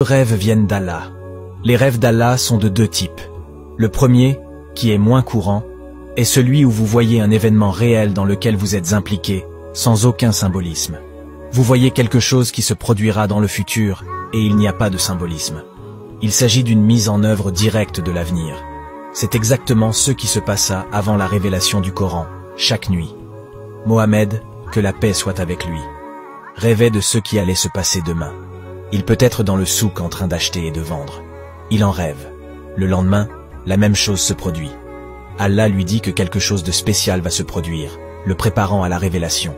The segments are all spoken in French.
rêves viennent d'Allah. Les rêves d'Allah sont de deux types. Le premier, qui est moins courant, est celui où vous voyez un événement réel dans lequel vous êtes impliqué, sans aucun symbolisme. Vous voyez quelque chose qui se produira dans le futur, et il n'y a pas de symbolisme. Il s'agit d'une mise en œuvre directe de l'avenir. C'est exactement ce qui se passa avant la révélation du Coran, chaque nuit. Mohammed, que la paix soit avec lui, rêvait de ce qui allait se passer demain. Il peut être dans le souk en train d'acheter et de vendre. Il en rêve. Le lendemain, la même chose se produit. Allah lui dit que quelque chose de spécial va se produire, le préparant à la révélation.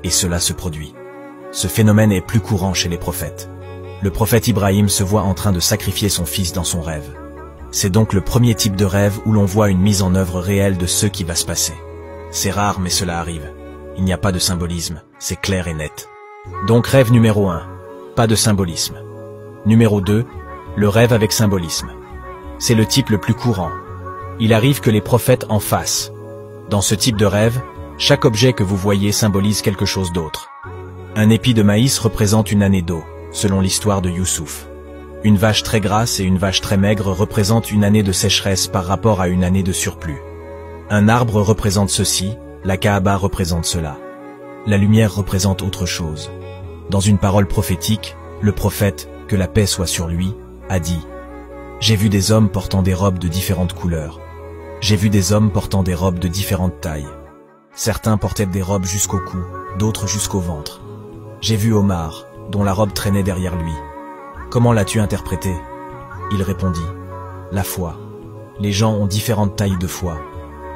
Et cela se produit. Ce phénomène est plus courant chez les prophètes. Le prophète Ibrahim se voit en train de sacrifier son fils dans son rêve. C'est donc le premier type de rêve où l'on voit une mise en œuvre réelle de ce qui va se passer. C'est rare, mais cela arrive. Il n'y a pas de symbolisme, c'est clair et net. Donc rêve numéro 1, pas de symbolisme. Numéro 2, le rêve avec symbolisme. C'est le type le plus courant. Il arrive que les prophètes en fassent. Dans ce type de rêve, chaque objet que vous voyez symbolise quelque chose d'autre. Un épi de maïs représente une année d'eau, selon l'histoire de Youssouf. Une vache très grasse et une vache très maigre représentent une année de sécheresse par rapport à une année de surplus. Un arbre représente ceci, la Kaaba représente cela. La lumière représente autre chose. Dans une parole prophétique, le prophète, que la paix soit sur lui, a dit « J'ai vu des hommes portant des robes de différentes couleurs. J'ai vu des hommes portant des robes de différentes tailles. Certains portaient des robes jusqu'au cou, d'autres jusqu'au ventre. J'ai vu Omar, dont la robe traînait derrière lui. Comment l'as-tu interprété ?» Il répondit « La foi. Les gens ont différentes tailles de foi.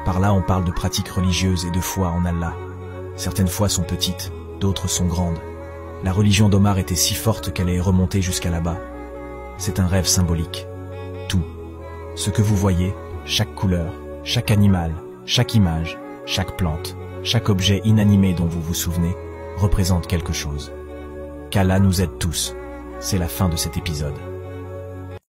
Par là on parle de pratiques religieuses et de foi en Allah. Certaines fois sont petites, d'autres sont grandes. La religion d'Omar était si forte qu'elle est remontée jusqu'à là-bas. C'est un rêve symbolique. Tout. Ce que vous voyez, chaque couleur, chaque animal, chaque image, chaque plante, chaque objet inanimé dont vous vous souvenez, représente quelque chose. Qu'Allah nous aide tous. C'est la fin de cet épisode.